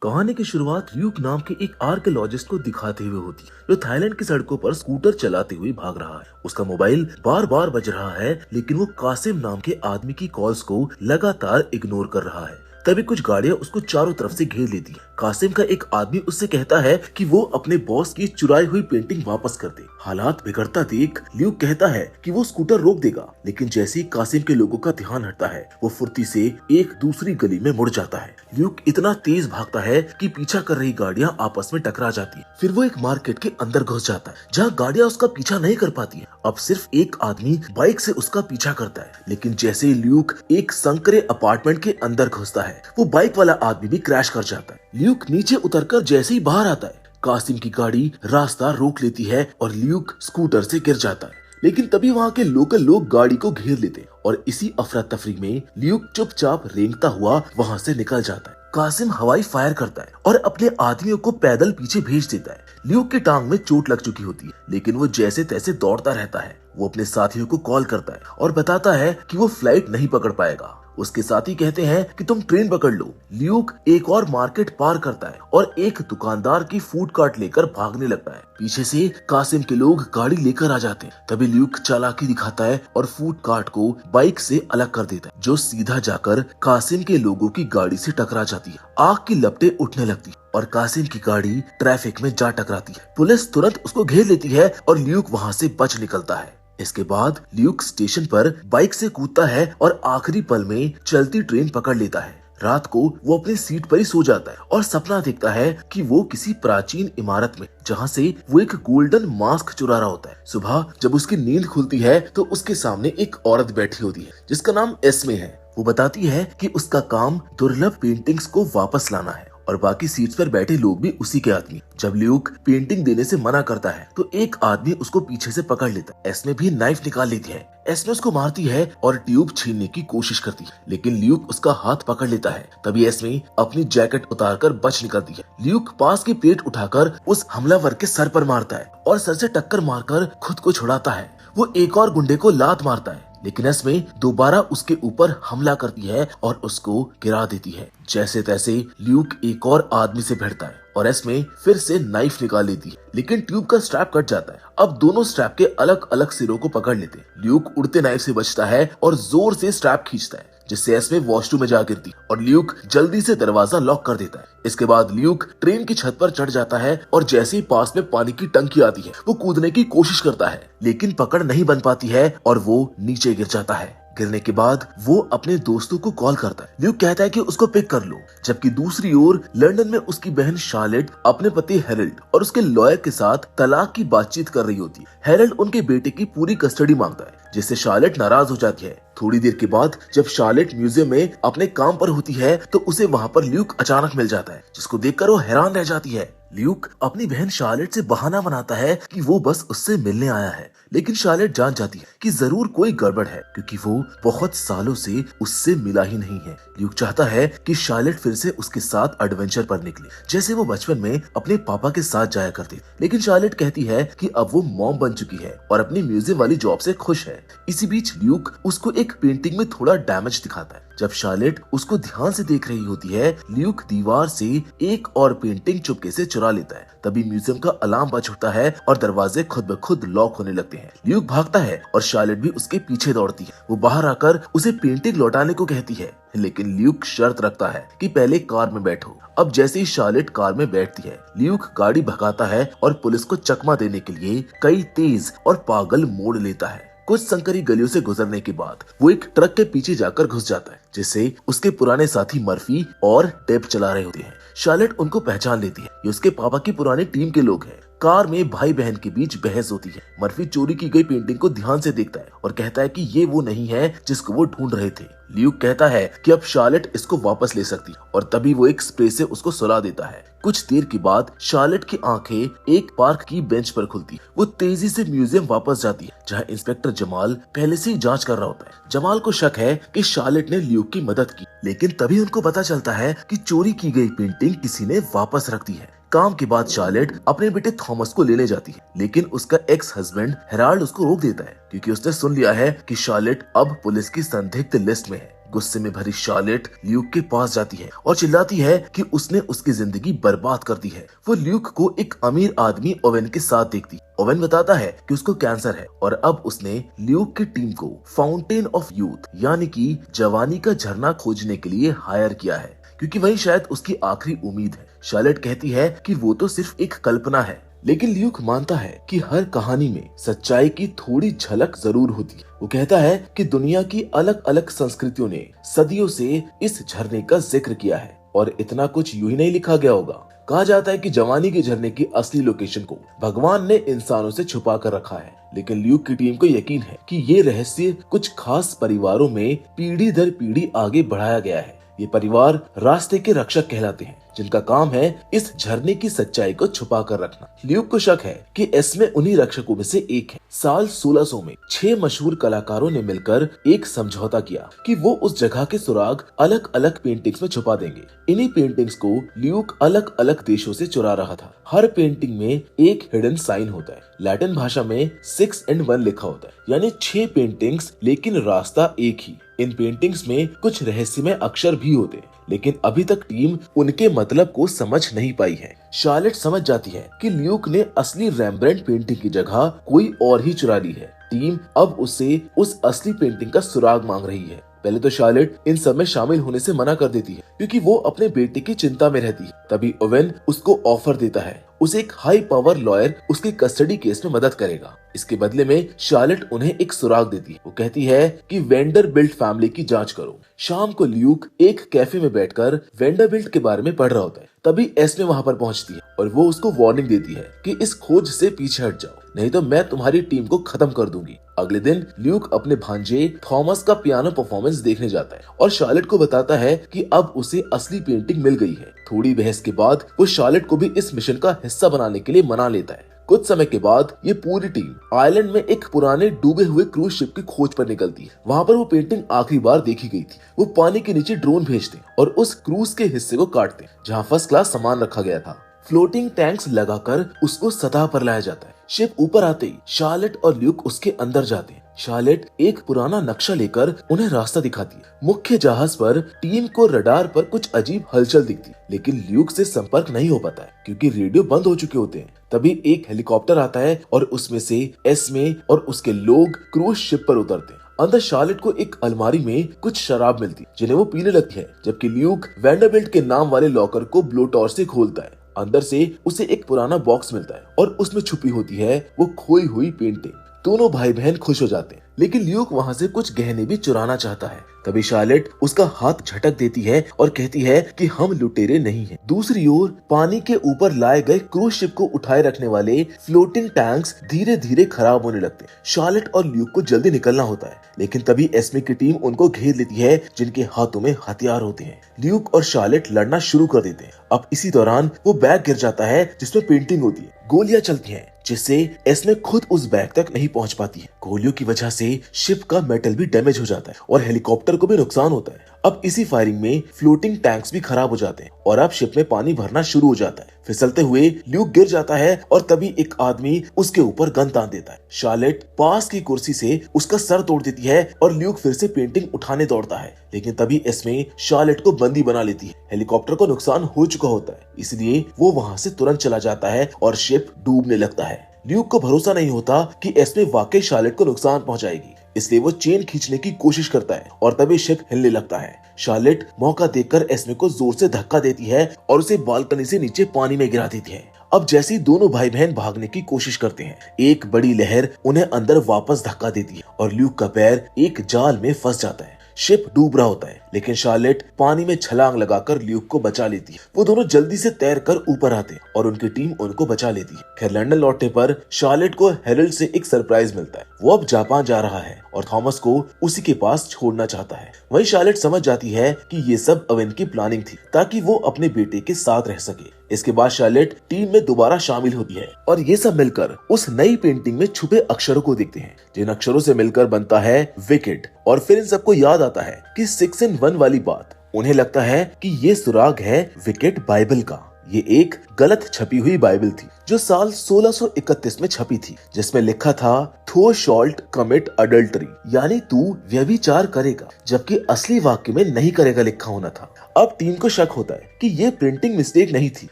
कहानी की शुरुआत ल्यूक नाम के एक आर्कियोलॉजिस्ट को दिखाते हुए होती है, जो थाईलैंड की सड़कों पर स्कूटर चलाते हुए भाग रहा है। उसका मोबाइल बार बार बज रहा है, लेकिन वो कासिम नाम के आदमी की कॉल्स को लगातार इग्नोर कर रहा है। तभी कुछ गाड़ियां उसको चारों तरफ से घेर लेती हैं। कासिम का एक आदमी उससे कहता है कि वो अपने बॉस की चुराई हुई पेंटिंग वापस कर दे। हालात बिगड़ता देख ल्यूक कहता है कि वो स्कूटर रोक देगा, लेकिन जैसे ही कासिम के लोगों का ध्यान हटता है, वो फुर्ती से एक दूसरी गली में मुड़ जाता है। ल्यूक इतना तेज भागता है कि पीछा कर रही गाड़ियां आपस में टकरा जाती हैं। फिर वो एक मार्केट के अंदर घुस जाता है, जहाँ गाड़ियां उसका पीछा नहीं कर पाती हैं। अब सिर्फ एक आदमी बाइक से उसका पीछा करता है, लेकिन जैसे ही ल्यूक एक संकरे अपार्टमेंट के अंदर घुसता है, वो बाइक वाला आदमी भी क्रैश कर जाता है। ल्यूक नीचे उतरकर जैसे ही बाहर आता है, कासिम की गाड़ी रास्ता रोक लेती है और ल्यूक स्कूटर से गिर जाता है। लेकिन तभी वहाँ के लोकल लोग गाड़ी को घेर लेते हैं और इसी अफरा तफरी में ल्यूक चुपचाप रेंगता हुआ वहाँ से निकल जाता है। कासिम हवाई फायर करता है और अपने आदमियों को पैदल पीछे भेज देता है। ल्यूक की टांग में चोट लग चुकी होती है, लेकिन वो जैसे तैसे दौड़ता रहता है। वो अपने साथियों को कॉल करता है और बताता है कि वो फ्लाइट नहीं पकड़ पाएगा। उसके साथी कहते हैं कि तुम ट्रेन पकड़ लो। ल्यूक एक और मार्केट पार करता है और एक दुकानदार की फूड कार्ट लेकर भागने लगता है। पीछे से कासिम के लोग गाड़ी लेकर आ जाते हैं। तभी ल्यूक चालाकी दिखाता है और फूड कार्ट को बाइक से अलग कर देता है, जो सीधा जाकर कासिम के लोगों की गाड़ी से टकरा जाती है। आग की लपटें उठने लगती है और कासिम की गाड़ी ट्रैफिक में जा टकराती है। पुलिस तुरंत उसको घेर लेती है और ल्यूक वहाँ से बच निकलता है। इसके बाद ल्यूक स्टेशन पर बाइक से कूदता है और आखिरी पल में चलती ट्रेन पकड़ लेता है। रात को वो अपनी सीट पर ही सो जाता है और सपना देखता है कि वो किसी प्राचीन इमारत में, जहाँ से वो एक गोल्डन मास्क चुरा रहा होता है। सुबह जब उसकी नींद खुलती है तो उसके सामने एक औरत बैठी होती है, जिसका नाम एस्मे है। वो बताती है कि उसका काम दुर्लभ पेंटिंग्स को वापस लाना है और बाकी सीट्स पर बैठे लोग भी उसी के आदमी। जब ल्यूक पेंटिंग देने से मना करता है तो एक आदमी उसको पीछे से पकड़ लेता है। एस्मे भी नाइफ निकाल लेती है। एस्मे उसको मारती है और ट्यूब छीनने की कोशिश करती है, लेकिन ल्यूक उसका हाथ पकड़ लेता है। तभी एस्मे अपनी जैकेट उतारकर बच निकलती है। ल्यूक पास की प्लेट उठाकर उस हमलावर के सर पर मारता है और सर से टक्कर मारकर खुद को छुड़ाता है। वो एक और गुंडे को लात मारता है, लेकिन एस्मे दोबारा उसके ऊपर हमला करती है और उसको गिरा देती है। जैसे तैसे ल्यूक एक और आदमी से भिड़ता है और एस्मे फिर से नाइफ निकाल लेती है, लेकिन ट्यूब का स्ट्रैप कट जाता है। अब दोनों स्ट्रैप के अलग अलग सिरों को पकड़ लेते हैं। ल्यूक उड़ते नाइफ से बचता है और जोर से स्ट्रैप खींचता है, जिससे एस्मे वॉशरूम में जा गिरती और ल्यूक जल्दी से दरवाजा लॉक कर देता है। इसके बाद ल्यूक ट्रेन की छत पर चढ़ जाता है और जैसे ही पास में पानी की टंकी आती है, वो कूदने की कोशिश करता है, लेकिन पकड़ नहीं बन पाती है और वो नीचे गिर जाता है। गिरने के बाद वो अपने दोस्तों को कॉल करता है। ल्यूक कहता है कि उसको पिक कर लो, जबकि दूसरी ओर लंदन में उसकी बहन शार्लेट अपने पति हेरल्ड और उसके लॉयर के साथ तलाक की बातचीत कर रही होती है। हेरल्ड उनके बेटे की पूरी कस्टडी मांगता है, जिससे शार्लेट नाराज हो जाती है। थोड़ी देर के बाद जब शार्लेट म्यूजियम में अपने काम पर होती है तो उसे वहाँ पर ल्यूक अचानक मिल जाता है, जिसको देखकर वो हैरान रह जाती है। ल्यूक अपनी बहन शार्लेट से बहाना बनाता है कि वो बस उससे मिलने आया है, लेकिन शार्लेट जान जाती है कि जरूर कोई गड़बड़ है, क्योंकि वो बहुत सालों से उससे मिला ही नहीं है। ल्यूक चाहता है कि शार्लेट फिर से उसके साथ एडवेंचर पर निकले, जैसे वो बचपन में अपने पापा के साथ जाया करती, लेकिन शार्लेट कहती है कि अब वो मॉम बन चुकी है और अपनी म्यूजियम वाली जॉब से खुश है। इसी बीच ल्यूक उसको एक पेंटिंग में थोड़ा डैमेज दिखाता है। जब शार्लेट उसको ध्यान से देख रही होती है, ल्यूक दीवार से एक और पेंटिंग चुपके से चुरा लेता है। तभी म्यूजियम का अलार्म बज उठता है और दरवाजे खुद ब खुद लॉक होने लगते हैं। ल्यूक भागता है और शार्लेट भी उसके पीछे दौड़ती है। वो बाहर आकर उसे पेंटिंग लौटाने को कहती है, लेकिन ल्यूक शर्त रखता है कि पहले कार में बैठो। अब जैसे ही शार्लेट कार में बैठती है, ल्यूक गाड़ी भगाता है और पुलिस को चकमा देने के लिए कई तेज और पागल मोड़ लेता है। कुछ संकरी गलियों से गुजरने के बाद वो एक ट्रक के पीछे जाकर घुस जाता है, जिससे उसके पुराने साथी मर्फी और डेब चला रहे होते हैं। शार्लेट उनको पहचान लेती है, ये उसके पापा की पुरानी टीम के लोग हैं। कार में भाई बहन के बीच बहस होती है। मर्फी चोरी की गई पेंटिंग को ध्यान से देखता है और कहता है कि ये वो नहीं है जिसको वो ढूंढ रहे थे। ल्यूक कहता है कि अब शार्लेट इसको वापस ले सकती है और तभी वो एक स्प्रे से उसको सुला देता है। कुछ देर के बाद शार्लेट की आंखें एक पार्क की बेंच पर खुलती। वो तेजी से म्यूजियम वापस जाती है, जहाँ इंस्पेक्टर जमाल पहले से ही जांच कर रहा होता है। जमाल को शक है कि शार्लेट ने ल्यूक की मदद की, लेकिन तभी उनको पता चलता है कि चोरी की गई पेंटिंग किसी ने वापस रख दी है। काम के बाद शार्लेट अपने बेटे थॉमस को लेने जाती है, लेकिन उसका एक्स हस्बैंड हेराल्ड उसको रोक देता है, क्योंकि उसने सुन लिया है कि शार्लेट अब पुलिस की संदिग्ध लिस्ट में है। गुस्से में भरी शार्लेट ल्यूक के पास जाती है और चिल्लाती है कि उसने उसकी जिंदगी बर्बाद कर दी है। वो ल्यूक को एक अमीर आदमी ओवेन के साथ देखती। ओवेन बताता है कि उसको कैंसर है और अब उसने ल्यूक की टीम को फाउंटेन ऑफ यूथ यानी कि जवानी का झरना खोजने के लिए हायर किया है, क्योंकि वही शायद उसकी आखिरी उम्मीद है। शार्लेट कहती है कि वो तो सिर्फ एक कल्पना है, लेकिन ल्यूक मानता है कि हर कहानी में सच्चाई की थोड़ी झलक जरूर होती है। वो कहता है कि दुनिया की अलग अलग संस्कृतियों ने सदियों से इस झरने का जिक्र किया है और इतना कुछ यूं ही नहीं लिखा गया होगा। कहा जाता है कि जवानी के झरने की असली लोकेशन को भगवान ने इंसानों से छुपा कर रखा है, लेकिन ल्यूक की टीम को यकीन है कि ये रहस्य कुछ खास परिवारों में पीढ़ी दर पीढ़ी आगे बढ़ाया गया है। ये परिवार रास्ते के रक्षक कहलाते हैं, जिनका काम है इस झरने की सच्चाई को छुपा कर रखना। ल्यूक को शक है कि एस्मे उन्हीं रक्षकों में से एक है। साल 1600 में 6 मशहूर कलाकारों ने मिलकर एक समझौता किया कि वो उस जगह के सुराग अलग अलग पेंटिंग्स में छुपा देंगे। इन्हीं पेंटिंग्स को ल्यूक अलग अलग देशों से चुरा रहा था। हर पेंटिंग में एक हिडन साइन होता है। लैटिन भाषा में 6 and 1 लिखा होता है, यानी 6 पेंटिंग्स लेकिन रास्ता एक ही। इन पेंटिंग्स में कुछ रहस्यमय अक्षर भी होते हैं, लेकिन अभी तक टीम उनके मतलब को समझ नहीं पाई है। शार्लेट समझ जाती है कि ल्यूक ने असली रैम्ब्रेंट पेंटिंग की जगह कोई और ही चुरा ली है। टीम अब उससे उस असली पेंटिंग का सुराग मांग रही है। पहले तो शार्लेट इन सब में शामिल होने से मना कर देती है, क्योंकि वो अपने बेटे की चिंता में रहती है। तभी ओवेन उसको ऑफर देता है, उसे एक हाई पावर लॉयर उसके कस्टडी केस में मदद करेगा। इसके बदले में शार्लेट उन्हें एक सुराग देती है। वो कहती है कि वेंडरबिल्ट फैमिली की जांच करो। शाम को ल्यूक एक कैफे में बैठकर वेंडरबिल्ट के बारे में पढ़ रहा होता है। तभी एस्मे वहां पर पहुंचती है और वो उसको वार्निंग देती है कि इस खोज से पीछे हट जाओ, नहीं तो मैं तुम्हारी टीम को खत्म कर दूंगी। अगले दिन ल्यूक अपने भांजे थॉमस का पियानो परफॉर्मेंस देखने जाता है और शार्लेट को बताता है कि अब उसे असली पेंटिंग मिल गई है। थोड़ी बहस के बाद वो शार्लेट को भी इस मिशन का हिस्सा बनाने के लिए मना लेता है। कुछ समय के बाद ये पूरी टीम आइलैंड में एक पुराने डूबे हुए क्रूज शिप की खोज पर निकलती है। वहाँ पर वो पेंटिंग आखिरी बार देखी गई थी। वो पानी के नीचे ड्रोन भेजते और उस क्रूज के हिस्से को काटते जहाँ फर्स्ट क्लास सामान रखा गया था। फ्लोटिंग टैंक्स लगाकर उसको सतह पर लाया जाता है। शिप ऊपर आते ही शार्लेट और ल्यूक उसके अंदर जाते हैं। शार्लेट एक पुराना नक्शा लेकर उन्हें रास्ता दिखाती है। मुख्य जहाज पर टीम को रडार पर कुछ अजीब हलचल दिखती, लेकिन ल्यूक से संपर्क नहीं हो पाता है क्योंकि रेडियो बंद हो चुके होते हैं। तभी एक हेलीकॉप्टर आता है और उसमें से एस्मे और उसके लोग क्रूज शिप पर उतरते हैं। अंदर शार्लेट को एक अलमारी में कुछ शराब मिलती जिन्हें वो पीने लगती है, जबकि ल्यूक वेंडरबिल्ट के नाम वाले लॉकर को ब्लोटॉर्च से खोलता है। अंदर से उसे एक पुराना बॉक्स मिलता है और उसमें छुपी होती है वो खोई हुई पेंटिंग। दोनों भाई बहन खुश हो जाते हैं, लेकिन ल्यूक वहाँ से कुछ गहने भी चुराना चाहता है। तभी शार्लेट उसका हाथ झटक देती है और कहती है कि हम लुटेरे नहीं हैं। दूसरी ओर पानी के ऊपर लाए गए क्रूज शिप को उठाए रखने वाले फ्लोटिंग टैंक्स धीरे धीरे खराब होने लगते हैं। शार्लेट और ल्यूक को जल्दी निकलना होता है, लेकिन तभी एस्मे की टीम उनको घेर लेती है, जिनके हाथों में हथियार होते हैं। ल्यूक और शार्लेट लड़ना शुरू कर देते हैं। अब इसी दौरान वो बैग गिर जाता है जिसमें पेंटिंग होती है। गोलियां चलती हैं, जिससे एस्मे खुद उस बैग तक नहीं पहुंच पाती है। गोलियों की वजह से शिप का मेटल भी डैमेज हो जाता है और हेलीकॉप्टर को भी नुकसान होता है। अब इसी फायरिंग में फ्लोटिंग टैंक्स भी खराब हो जाते हैं और अब शिप में पानी भरना शुरू हो जाता है। फिसलते हुए ल्यूक गिर जाता है और तभी एक आदमी उसके ऊपर गन तान देता है। शार्लेट पास की कुर्सी से उसका सर तोड़ देती है और ल्यूक फिर से पेंटिंग उठाने दौड़ता है, लेकिन तभी एस्मे शार्लेट को बंदी बना लेती है। हेलीकॉप्टर को नुकसान हो चुका होता है, इसलिए वो वहाँ से तुरंत चला जाता है और शिप डूबने लगता है। ल्यूक को भरोसा नहीं होता कि एस्मे वाकई शार्लेट को नुकसान पहुंचाएगी, इसलिए वो चेन खींचने की कोशिश करता है और तभी शिप हिलने लगता है। शार्लेट मौका देखकर एस्मे को जोर से धक्का देती है और उसे बालकनी से नीचे पानी में गिरा देती है। अब जैसे ही दोनों भाई बहन भागने की कोशिश करते हैं, एक बड़ी लहर उन्हें अंदर वापस धक्का देती है और ल्यूक का पैर एक जाल में फंस जाता है। शिप डूब रहा होता है, लेकिन शार्लेट पानी में छलांग लगाकर ल्यूक को बचा लेती है। वो दोनों जल्दी से तैरकर ऊपर आते हैं और उनकी टीम उनको बचा लेती है। खैर लंदन लौटने पर शार्लेट को हेरल्ड से एक सरप्राइज मिलता है। वो अब जापान जा रहा है और थॉमस को उसी के पास छोड़ना चाहता है। वहीं शार्लेट समझ जाती है कि ये सब ओवेन की प्लानिंग थी ताकि वो अपने बेटे के साथ रह सके। इसके बाद शार्लेट टीम में दोबारा शामिल होती है और ये सब मिलकर उस नई पेंटिंग में छुपे अक्षरों को देखते हैं, जिन अक्षरों से मिलकर बनता है विकेट। और फिर इन सबको याद आता है कि 6 and 1 वाली बात। उन्हें लगता है कि ये सुराग है विकेट बाइबल का। ये एक गलत छपी हुई बाइबल थी जो साल 1631 में छपी थी, जिसमें लिखा था थो शॉल्ट कमिट अडल्टरी, यानी तू व्यभिचार करेगा, जबकि असली वाक्य में नहीं करेगा लिखा होना था। अब टीम को शक होता है कि ये प्रिंटिंग मिस्टेक नहीं थी,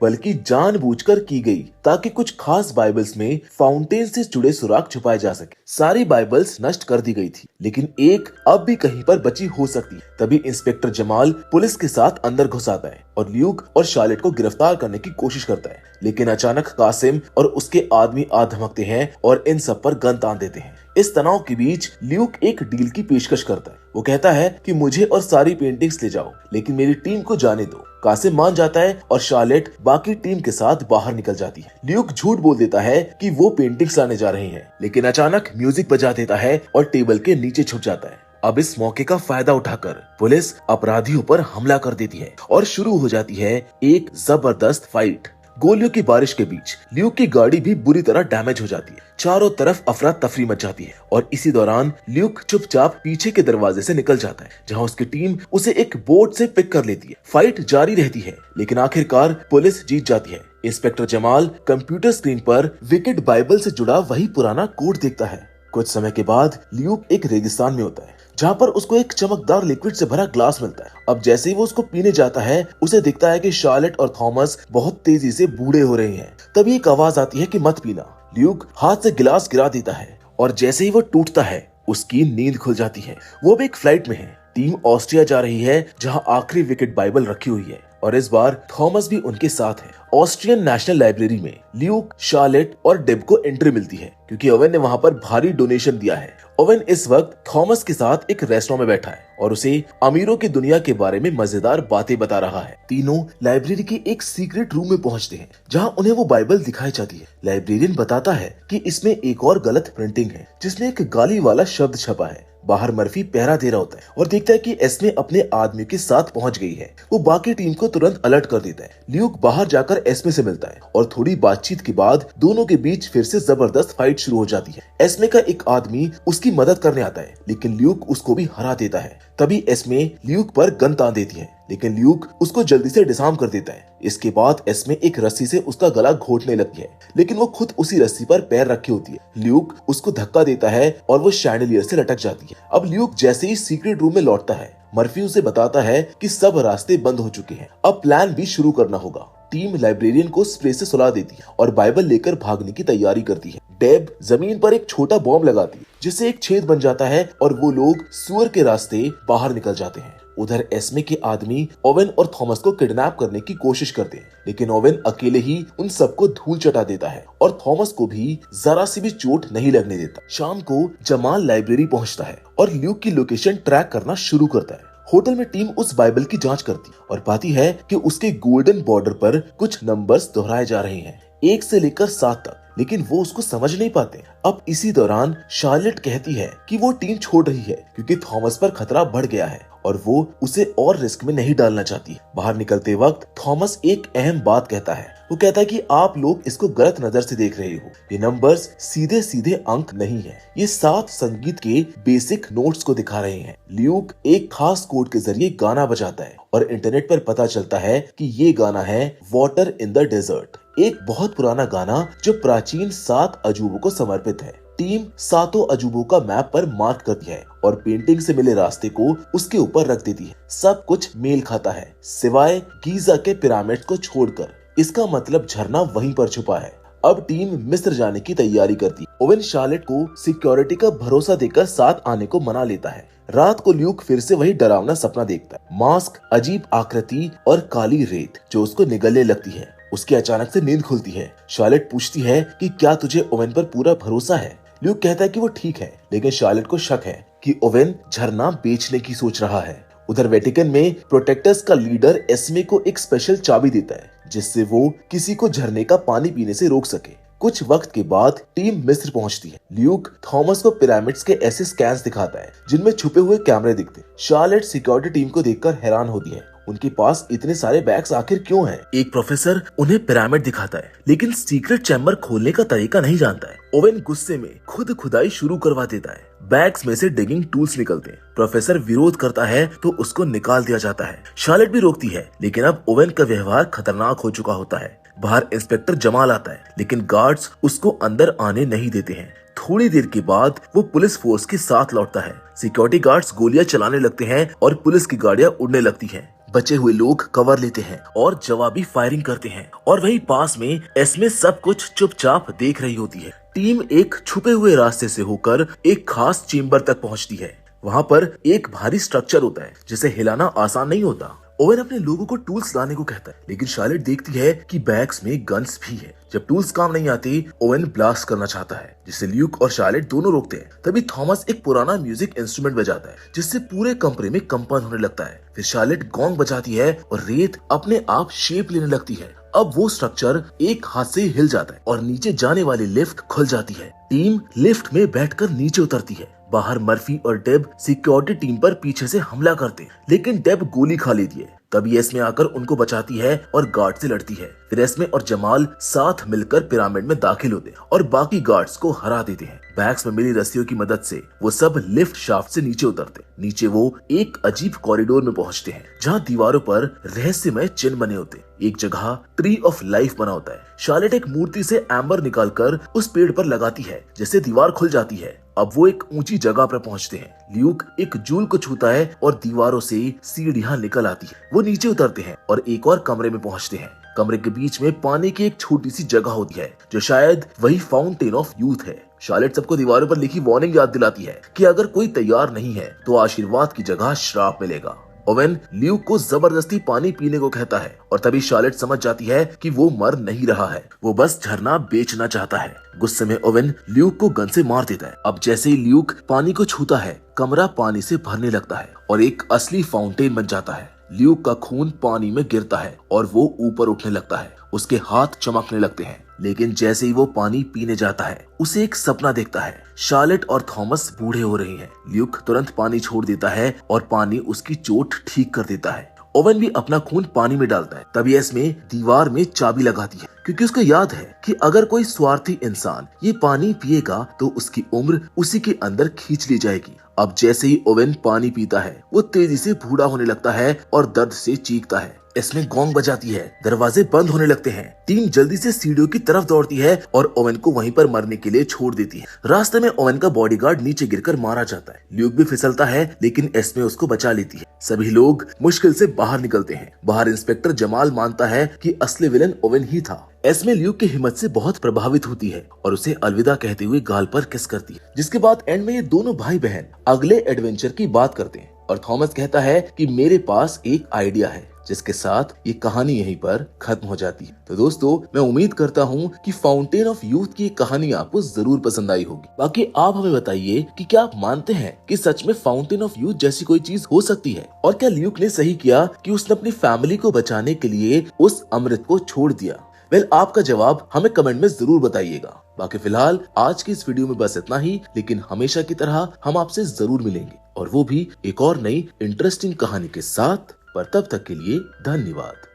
बल्कि जानबूझकर की गई ताकि कुछ खास बाइबल्स में फाउंटेन से जुड़े सुराग छुपाए जा सके। सारी बाइबल्स नष्ट कर दी गई थी, लेकिन एक अब भी कहीं पर बची हो सकती है। तभी इंस्पेक्टर जमाल पुलिस के साथ अंदर घुस आता है और ल्यूक और शार्लेट को गिरफ्तार करने की कोशिश करता है, लेकिन अचानक कासिम और उसके आदमी आ धमकते हैं और इन सब पर गन तान देते हैं। इस तनाव के बीच ल्यूक एक डील की पेशकश करता है। वो कहता है कि मुझे और सारी पेंटिंग्स ले जाओ, लेकिन मेरी टीम को जाने दो। कासिम मान जाता है और शार्लेट बाकी टीम के साथ बाहर निकल जाती है। ल्यूक झूठ बोल देता है कि वो पेंटिंग्स लाने जा रहे हैं, लेकिन अचानक म्यूजिक बजा देता है और टेबल के नीचे छुप जाता है। अब इस मौके का फायदा उठाकर पुलिस अपराधियों पर हमला कर देती है और शुरू हो जाती है एक जबरदस्त फाइट। गोलियों की बारिश के बीच ल्यूक की गाड़ी भी बुरी तरह डैमेज हो जाती है। चारों तरफ अफरा तफरी मच जाती है और इसी दौरान ल्यूक चुपचाप पीछे के दरवाजे से निकल जाता है, जहां उसकी टीम उसे एक बोट से पिक कर लेती है। फाइट जारी रहती है, लेकिन आखिरकार पुलिस जीत जाती है। इंस्पेक्टर जमाल कंप्यूटर स्क्रीन पर विकेट बाइबल से जुड़ा वही पुराना कोड देखता है। कुछ समय के बाद ल्यूक एक रेगिस्तान में होता है, जहाँ पर उसको एक चमकदार लिक्विड से भरा ग्लास मिलता है। अब जैसे ही वो उसको पीने जाता है, उसे दिखता है कि शार्लेट और थॉमस बहुत तेजी से बूढ़े हो रहे हैं। तभी एक आवाज आती है कि मत पीना। ल्यूक हाथ से गिलास गिरा देता है और जैसे ही वो टूटता है, उसकी नींद खुल जाती है। वो भी एक फ्लाइट में है। टीम ऑस्ट्रिया जा रही है, जहाँ आखिरी विकेट बाइबल रखी हुई है और इस बार थॉमस भी उनके साथ है। ऑस्ट्रियन नेशनल लाइब्रेरी में ल्यूक, शार्लेट और डेब को एंट्री मिलती है, क्योंकि ओवेन ने वहाँ पर भारी डोनेशन दिया है। ओवेन इस वक्त थॉमस के साथ एक रेस्टोरेंट में बैठा है और उसे अमीरों की दुनिया के बारे में मजेदार बातें बता रहा है। तीनों लाइब्रेरी के एक सीक्रेट रूम में पहुंचते हैं, जहां उन्हें वो बाइबल दिखाई जाती है। लाइब्रेरियन बताता है कि इसमें एक और गलत प्रिंटिंग है, जिसमें एक गाली वाला शब्द छपा है। बाहर मर्फी पहरा दे रहा होता है और देखता है कि एस्मे अपने आदमी के साथ पहुंच गई है। वो बाकी टीम को तुरंत अलर्ट कर देता है। ल्यूक बाहर जाकर एस्मे से मिलता है और थोड़ी बातचीत के बाद दोनों के बीच फिर से जबरदस्त फाइट शुरू हो जाती है। एस्मे का एक आदमी उसकी मदद करने आता है, लेकिन ल्यूक उसको भी हरा देता है। तभी एस्मे ल्यूक पर गन तान देती है, लेकिन ल्यूक उसको जल्दी से डिसआर्म कर देता है। इसके बाद एस्मे एक रस्सी से उसका गला घोटने लगती है, लेकिन वो खुद उसी रस्सी पर पैर रखी होती है। ल्यूक उसको धक्का देता है और वो शैंडलियर से लटक जाती है। अब ल्यूक जैसे ही सीक्रेट रूम में लौटता है, मर्फी उसे बताता है कि सब रास्ते बंद हो चुके हैं, अब प्लान भी शुरू करना होगा। टीम लाइब्रेरियन को स्प्रे से सुला देती है और बाइबल लेकर भागने की तैयारी करती है। डेब जमीन पर एक छोटा बॉम्ब लगाती है, जिससे एक छेद बन जाता है और वो लोग सुअर के रास्ते बाहर निकल जाते हैं। उधर एस्मे के आदमी ओवेन और थॉमस को किडनैप करने की कोशिश करते हैं, लेकिन ओवेन अकेले ही उन सबको धूल चटा देता है और थॉमस को भी जरा सी भी चोट नहीं लगने देता। शाम को जमाल लाइब्रेरी पहुंचता है और ल्यूक की लोकेशन ट्रैक करना शुरू करता है। होटल में टीम उस बाइबल की जांच करती और पाती है कि उसके गोल्डन बॉर्डर पर कुछ नंबर्स दोहराए जा रहे हैं, 1 से लेकर 7 तक, लेकिन वो उसको समझ नहीं पाते। अब इसी दौरान शार्लेट कहती है कि वो टीम छोड़ रही है क्योंकि थॉमस पर खतरा बढ़ गया है और वो उसे और रिस्क में नहीं डालना चाहती। बाहर निकलते वक्त थॉमस एक अहम बात कहता है। वो कहता है कि आप लोग इसको गलत नजर से देख रहे हो। ये नंबर्स सीधे सीधे अंक नहीं है, ये 7 संगीत के बेसिक नोट्स को दिखा रहे हैं। ल्यूक एक खास कोड के जरिए गाना बजाता है और इंटरनेट पर पता चलता है कि ये गाना है वाटर इन द डेजर्ट, एक बहुत पुराना गाना जो प्राचीन 7 अजूबों को समर्पित है। टीम 7 अजूबों का मैप पर मार्क करती है और पेंटिंग से मिले रास्ते को उसके ऊपर रख देती है। सब कुछ मेल खाता है, सिवाय गीजा के पिरामिड को छोड़कर। इसका मतलब झरना वहीं पर छुपा है। अब टीम मिस्र जाने की तैयारी करती है। ओवेन शार्लेट को सिक्योरिटी का भरोसा देकर साथ आने को मना लेता है। रात को ल्यूक फिर से वही डरावना सपना देखता है, मास्क, अजीब आकृति और काली रेत जो उसको निगलने लगती है। उसकी अचानक से नींद खुलती है। शार्लेट पूछती है कि क्या तुझे ओवेन पर पूरा भरोसा है? ल्यूक कहता है कि वो ठीक है, लेकिन शार्लेट को शक है कि ओवेन झरना बेचने की सोच रहा है। उधर वेटिकन में प्रोटेक्टर्स का लीडर एस्मे को एक स्पेशल चाबी देता है, जिससे वो किसी को झरने का पानी पीने से रोक सके। कुछ वक्त के बाद टीम मिस्र पहुंचती है। ल्यूक थॉमस को पिरामिड्स के ऐसे स्कैन्स दिखाता है जिनमें छुपे हुए कैमरे दिखते। शार्लेट सिक्योरिटी टीम को देखकर हैरान होती है, उनके पास इतने सारे बैग्स आखिर क्यों हैं? एक प्रोफेसर उन्हें पिरामिड दिखाता है, लेकिन सीक्रेट चैम्बर खोलने का तरीका नहीं जानता है। ओवेन गुस्से में खुद खुदाई शुरू करवा देता है। बैग्स में से डिगिंग टूल्स निकलते हैं। प्रोफेसर विरोध करता है तो उसको निकाल दिया जाता है। शार्लेट भी रोकती है, लेकिन अब ओवेन का व्यवहार खतरनाक हो चुका होता है। बाहर इंस्पेक्टर जमाल आता है, लेकिन गार्ड्स उसको अंदर आने नहीं देते हैं। थोड़ी देर के बाद वो पुलिस फोर्स के साथ लौटता है। सिक्योरिटी गार्ड्स गोलियां चलाने लगते हैं और पुलिस की गाड़ियां उड़ने लगती हैं। बचे हुए लोग कवर लेते हैं और जवाबी फायरिंग करते हैं, और वहीं पास में एस्मे सब कुछ चुपचाप देख रही होती है। टीम एक छुपे हुए रास्ते से होकर एक खास चेम्बर तक पहुंचती है। वहां पर एक भारी स्ट्रक्चर होता है जिसे हिलाना आसान नहीं होता। ओवेन अपने लोगों को टूल्स लाने को कहता है, लेकिन शार्लेट देखती है कि बैग्स में गन्स भी है। जब टूल्स काम नहीं आती, ओवेन ब्लास्ट करना चाहता है, जिसे ल्यूक और शार्लेट दोनों रोकते हैं। तभी थॉमस एक पुराना म्यूजिक इंस्ट्रूमेंट बजाता है, जिससे पूरे कमरे में कंपन होने लगता है। फिर शार्लेट गोंग बजाती है और रेत अपने आप शेप लेने लगती है। अब वो स्ट्रक्चर एक हाथ से हिल जाता है और नीचे जाने वाली लिफ्ट खुल जाती है। टीम लिफ्ट में बैठकर नीचे उतरती है। बाहर मर्फी और डेब सिक्योरिटी टीम पर पीछे से हमला करते, लेकिन डेब गोली खा लेती है। तभी एस्मे आकर उनको बचाती है और गार्ड से लड़ती है। फिर एस्मे और जमाल साथ मिलकर पिरामिड में दाखिल होते हैं और बाकी गार्ड्स को हरा देते हैं। बैग्स में मिली रस्सियों की मदद से वो सब लिफ्ट शाफ्ट से नीचे उतरते। नीचे वो एक अजीब कॉरिडोर में पहुंचते हैं, जहां दीवारों पर रहस्यमय चिन्ह बने होते। एक जगह ट्री ऑफ लाइफ बना होता है। शार्लेट एक मूर्ति से एम्बर निकालकर उस पेड़ पर लगाती है, जिससे दीवार खुल जाती है। अब वो एक ऊंची जगह पर पहुंचते हैं। ल्यूक एक जूल को छूता है और दीवारों से सीढ़ियां निकल आती है। वो नीचे उतरते हैं और एक और कमरे में पहुंचते हैं। कमरे के बीच में पानी की एक छोटी सी जगह होती है, जो शायद वही फाउंटेन ऑफ यूथ है। शार्लेट सबको दीवारों पर लिखी वार्निंग याद दिलाती है कि अगर कोई तैयार नहीं है तो आशीर्वाद की जगह श्राप मिलेगा। ओवेन ल्यूक को जबरदस्ती पानी पीने को कहता है, और तभी शार्लेट समझ जाती है कि वो मर नहीं रहा है, वो बस झरना बेचना चाहता है। गुस्से में ओवेन ल्यूक को गन से मार देता है। अब जैसे ही ल्यूक पानी को छूता है, कमरा पानी से भरने लगता है और एक असली फाउंटेन बन जाता है। ल्यूक का खून पानी में गिरता है और वो ऊपर उठने लगता है। उसके हाथ चमकने लगते हैं, लेकिन जैसे ही वो पानी पीने जाता है, उसे एक सपना देखता है। शार्लेट और थॉमस बूढ़े हो रहे हैं। ल्यूक तुरंत पानी छोड़ देता है और पानी उसकी चोट ठीक कर देता है। ओवेन भी अपना खून पानी में डालता है। तभी एस्मे दीवार में चाबी लगाती है, क्योंकि उसको याद है कि अगर कोई स्वार्थी इंसान ये पानी पिएगा तो उसकी उम्र उसी के अंदर खींच ली जाएगी। अब जैसे ही ओवेन पानी पीता है, वो तेजी से बूढ़ा होने लगता है और दर्द से चीखता है। इसमें गोंग बजाती है, दरवाजे बंद होने लगते हैं। टीम जल्दी से सीढ़ियों की तरफ दौड़ती है और ओवेन को वहीं पर मरने के लिए छोड़ देती है। रास्ते में ओवेन का बॉडीगार्ड नीचे गिरकर मारा जाता है। ल्यूक भी फिसलता है, लेकिन एस्मे उसको बचा लेती है। सभी लोग मुश्किल से बाहर निकलते हैं। बाहर इंस्पेक्टर जमाल मानता है कि असली विलन ओवेन ही था। एस्मे ल्यूक की हिम्मत से बहुत प्रभावित होती है और उसे अलविदा कहते हुए गाल पर किस करती है। जिसके बाद एंड में ये दोनों भाई बहन अगले एडवेंचर की बात करते हैं और थॉमस कहता है कि मेरे पास एक आइडिया है, जिसके साथ ये कहानी यहीं पर खत्म हो जाती है। तो दोस्तों, मैं उम्मीद करता हूँ कि फाउंटेन ऑफ यूथ की कहानी आपको जरूर पसंद आई होगी। बाकी आप हमें बताइए कि क्या आप मानते हैं कि सच में फाउंटेन ऑफ यूथ जैसी कोई चीज हो सकती है, और क्या ल्यूक ने सही किया कि उसने अपनी फैमिली को बचाने के लिए उस अमृत को छोड़ दिया। वेल, आपका जवाब हमें कमेंट में जरूर बताइएगा। बाकी फिलहाल आज की इस वीडियो में बस इतना ही, लेकिन हमेशा की तरह हम आपसे जरूर मिलेंगे, और वो भी एक और नई इंटरेस्टिंग कहानी के साथ। पर तब तक के लिए धन्यवाद।